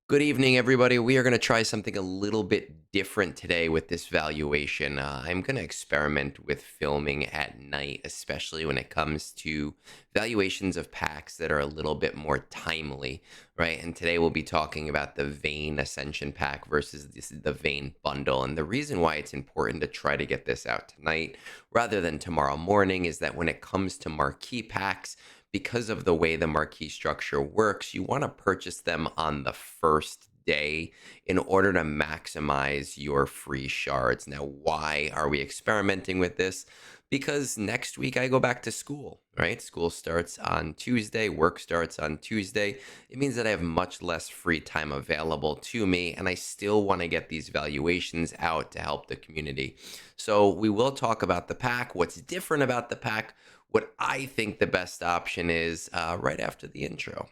Good evening, everybody. We are going to try something a little bit different today with this valuation. I'm going to experiment with filming at night, especially when it comes to valuations of packs that are a little bit more timely, right? And today we'll be talking about the Vane Ascension pack versus the Vane bundle. And the reason why it's important to try to get this out tonight rather than tomorrow morning is that when it comes to marquee packs, because of the way the marquee structure works, you want to purchase them on the first day in order to maximize your free shards. Now, why are we experimenting with this? Because next week I go back to school, right? School starts on Tuesday, work starts on Tuesday. It means that I have much less free time available to me, and I still want to get these valuations out to help the community. So, we will talk about the pack, what's different about the pack, what I think the best option is right after the intro.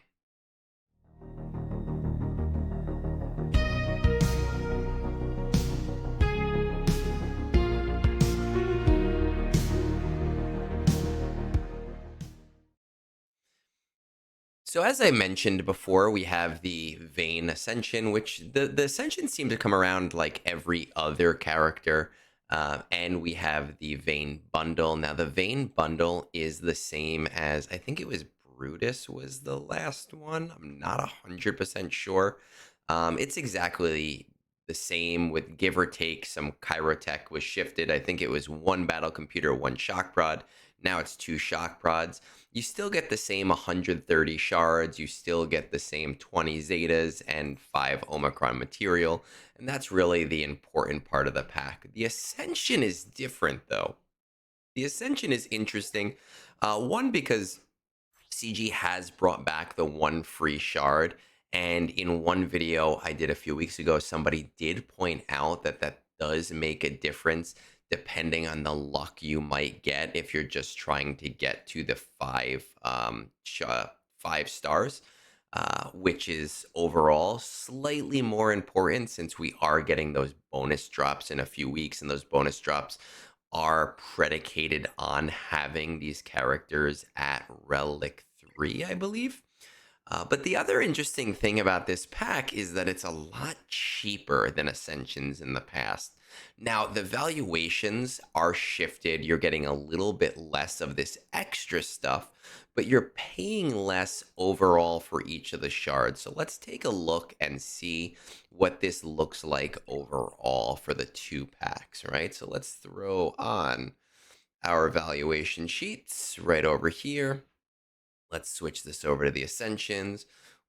So as I mentioned before, we have the Vane Ascension, which the Ascension seem to come around like every other character. And we have the Vane Bundle. Now, the Vane Bundle is the same as, I think it was Brutus was the last one. I'm not 100% sure. It's exactly the same with give or take. Some Chirotech was shifted. I think it was one battle computer, one shock prod. Now it's two shock prods. You still get the same 130 shards, you still get the same 20 zetas and 5 Omicron material, and that's really the important part of the pack. The Ascension is different, though. The Ascension is interesting. One, because CG has brought back the one free shard. And in one video I did a few weeks ago, somebody did point out that that does make a difference depending on the luck you might get if you're just trying to get to the 5 stars, which is overall slightly more important since we are getting those bonus drops in a few weeks, and those bonus drops are predicated on having these characters at Relic 3, I believe. But the other interesting thing about this pack is that it's a lot cheaper than Ascensions in the past. Now, the valuations are shifted. You're getting a little bit less of this extra stuff, but you're paying less overall for each of the shards. So let's take a look and see what this looks like overall for the two packs, right? So let's throw on our valuation sheets right over here. Let's switch this over to the Ascensions.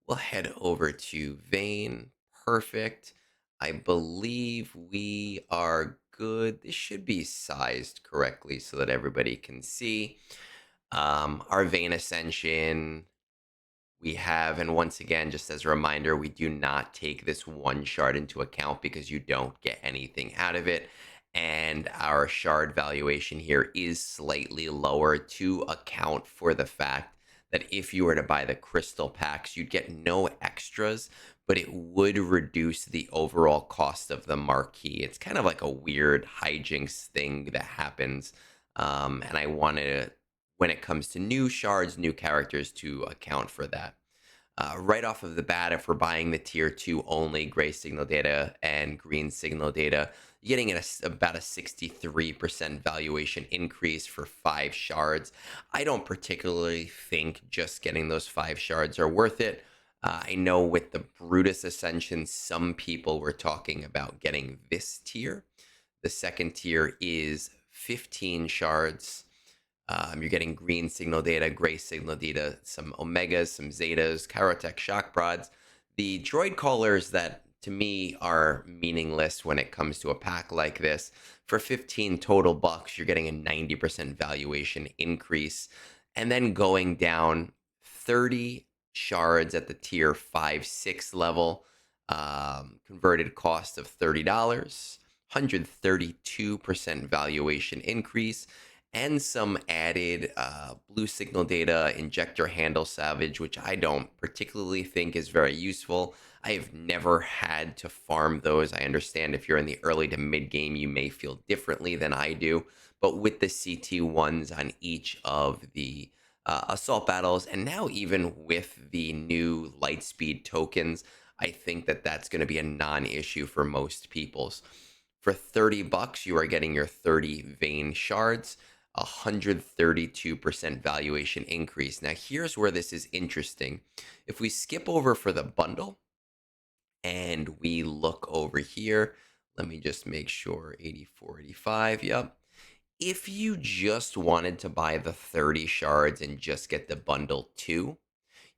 We'll head over to Vane. Perfect. I believe we are good. This should be sized correctly so that everybody can see. Our Vane Ascension we have, and once again, just as a reminder, we do not take this one shard into account because you don't get anything out of it. And our shard valuation here is slightly lower to account for the fact that if you were to buy the crystal packs, you'd get no extras, but it would reduce the overall cost of the marquee. It's kind of like a weird hijinks thing that happens. And I wanted to, when it comes to new shards, new characters, to account for that. Right off of the bat, if we're buying the tier 2 only gray signal data and green signal data, you're getting about a 63% valuation increase for 5 shards. I don't particularly think just getting those 5 shards are worth it. I know with the Brutus Ascension, some people were talking about getting this tier. The second tier is 15 shards. You're getting green signal data, gray signal data, some omegas, some zetas, Chirotech shock prods. The droid callers that to me are meaningless when it comes to a pack like this. For 15 total bucks, you're getting a 90% valuation increase. And then going down 30 shards at the tier 5, 6 level, converted cost of $30, 132% valuation increase, and some added blue signal data, injector handle salvage, which I don't particularly think is very useful. I have never had to farm those. I understand if you're in the early to mid game, you may feel differently than I do. But with the CT1s on each of the assault battles, and now even with the new lightspeed tokens, I think that that's going to be a non-issue for most people's. For 30 bucks, you are getting your 30 Vane shards, 132% valuation increase. Now, here's where this is interesting. If we skip over for the bundle and we look over here, let me just make sure 84, 85. Yep. If you just wanted to buy the 30 shards and just get the bundle too,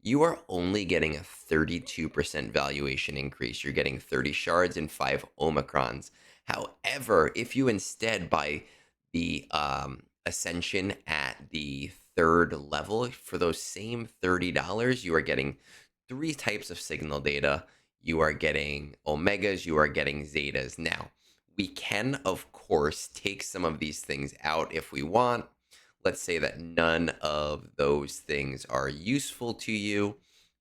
you are only getting a 32% valuation increase. You're getting 30 shards and 5 Omicrons. However, if you instead buy the Ascension at the third level for those same $30, you are getting 3 types of signal data. You are getting Omegas, you are getting Zetas. Now, we can, of course, take some of these things out if we want. Let's say that none of those things are useful to you,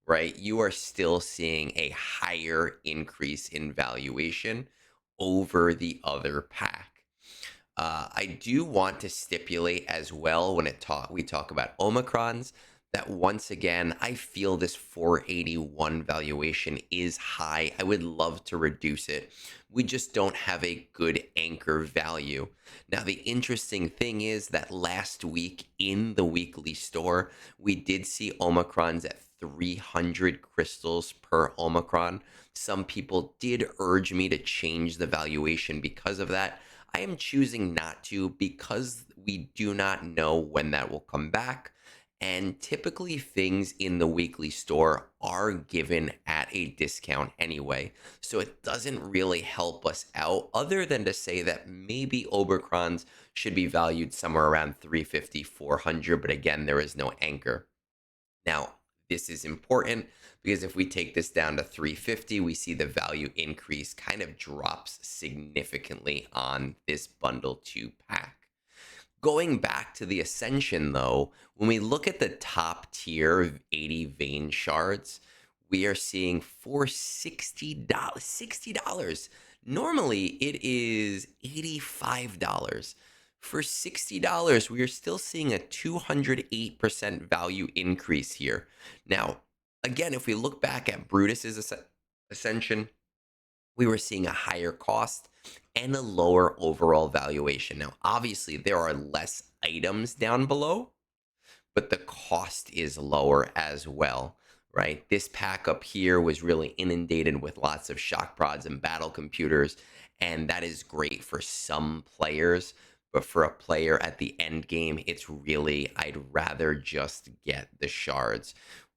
right? You are still seeing a higher increase in valuation over the other pack. I do want to stipulate as well when we talk about Omicrons that once again, I feel this 481 valuation is high. I would love to reduce it. We just don't have a good anchor value. Now, the interesting thing is that last week in the weekly store, we did see Omicrons at 300 crystals per Omicron. Some people did urge me to change the valuation because of that. I am choosing not to because we do not know when that will come back. And typically, things in the weekly store are given at a discount anyway. So it doesn't really help us out, other than to say that maybe Oberkrons should be valued somewhere around 350, 400. But again, there is no anchor. Now, this is important because if we take this down to 350, we see the value increase kind of drops significantly on this bundle 2 pack. Going back to the Ascension, though, when we look at the top tier of 80 Vane shards, we are seeing for $60. $60. Normally, it is $85. For $60, we are still seeing a 208% value increase here. Now, again, if we look back at Brutus's Ascension, we were seeing a higher cost and a lower overall valuation. Now, obviously, there are less items down below, but the cost is lower as well, right? This pack up here was really inundated with lots of shock prods and battle computers, and that is great for some players. But for a player at the end game, it's really, I'd rather just get the shards.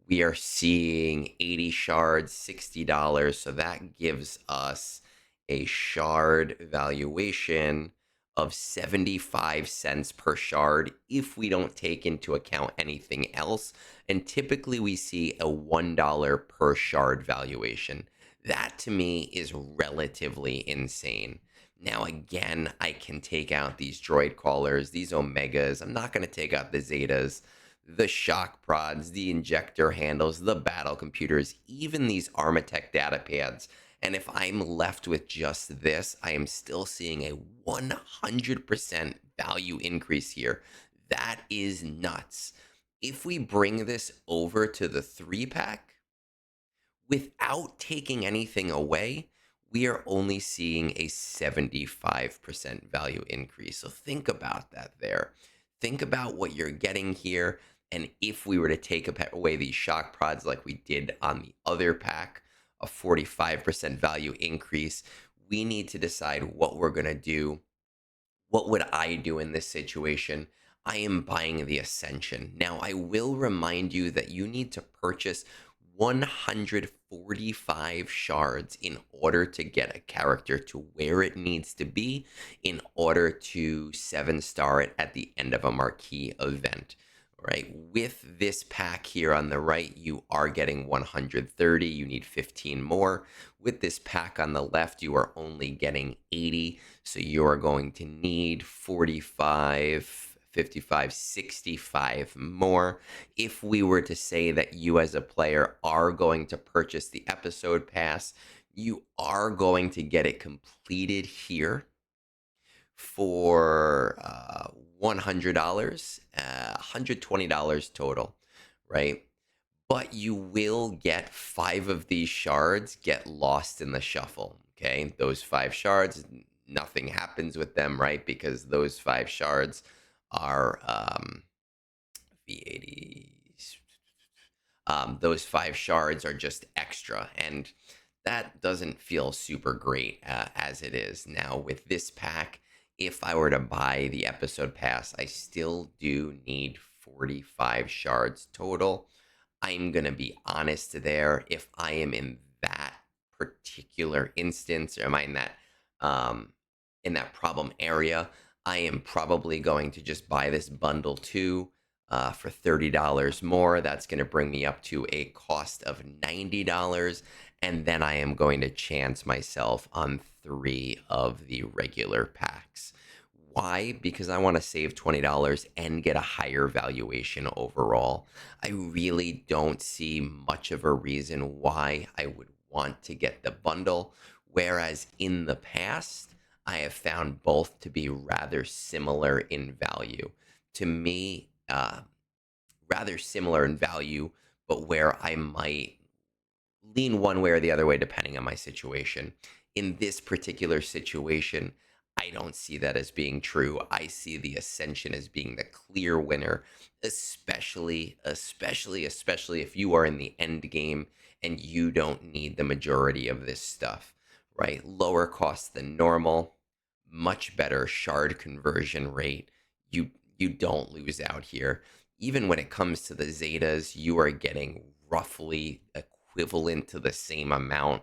We are seeing 80 shards, $60. So that gives us a shard valuation of 75 cents per shard if we don't take into account anything else. And typically we see a $1 per shard valuation. That to me is relatively insane. Now, again, I can take out these droid callers, these Omegas. I'm not going to take out the Zetas, the shock prods, the injector handles, the battle computers, even these Armatech data pads. And if I'm left with just this, I am still seeing a 100% value increase here. That is nuts. If we bring this over to the 3 pack, without taking anything away, we are only seeing a 75% value increase. So think about that there. Think about what you're getting here. And if we were to take away these shock prods like we did on the other pack, a 45% value increase, we need to decide what we're going to do. What would I do in this situation? I am buying the Ascension. Now, I will remind you that you need to purchase 145 shards in order to get a character to where it needs to be in order to 7-star it at the end of a marquee event. Right, with this pack here on the right, you are getting 130. You need 15 more. With this pack on the left, you are only getting 80. So you are going to need 45, 55, 65 more. If we were to say that you as a player are going to purchase the episode pass, you are going to get it completed here for $100, $120 total, right? but you will get 5 of these shards get lost in the shuffle. Okay, those 5 shards, nothing happens with them, right? Because those 5 shards are V80. Those 5 shards are just extra, and that doesn't feel super great as it is. Now, with this pack, if I were to buy the episode pass, I still do need 45 shards total. I'm going to be honest there. If I am in that particular instance, or am I um, in that problem area, I am probably going to just buy this bundle too for $30 more. That's going to bring me up to a cost of $90. And then I am going to chance myself on 3 of the regular packs. Why? Because I want to save $20 and get a higher valuation overall. I really don't see much of a reason why I would want to get the bundle. Whereas in the past, I have found both to be rather similar in value. To me, rather similar in value, but where I might lean one way or the other way depending on my situation. In this particular situation, I don't see that as being true. I see the Ascension as being the clear winner, especially if you are in the end game and you don't need the majority of this stuff, right? Lower cost than normal, much better shard conversion rate. You don't lose out here. Even when it comes to the Zetas, you are getting roughly equivalent to the same amount,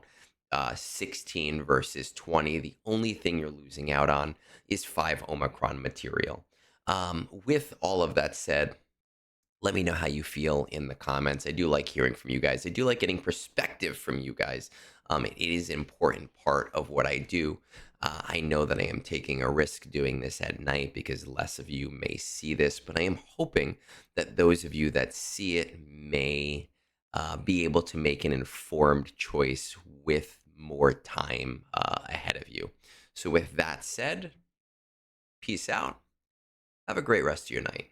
16 versus 20. The only thing you're losing out on is 5 Omicron material. With all of that said, let me know how you feel in the comments. I do like hearing from you guys. I do like getting perspective from you guys. It is an important part of what I do. I know that I am taking a risk doing this at night because less of you may see this, but I am hoping that those of you that see it may be able to make an informed choice with more time ahead of you. So with that said, peace out. Have a great rest of your night.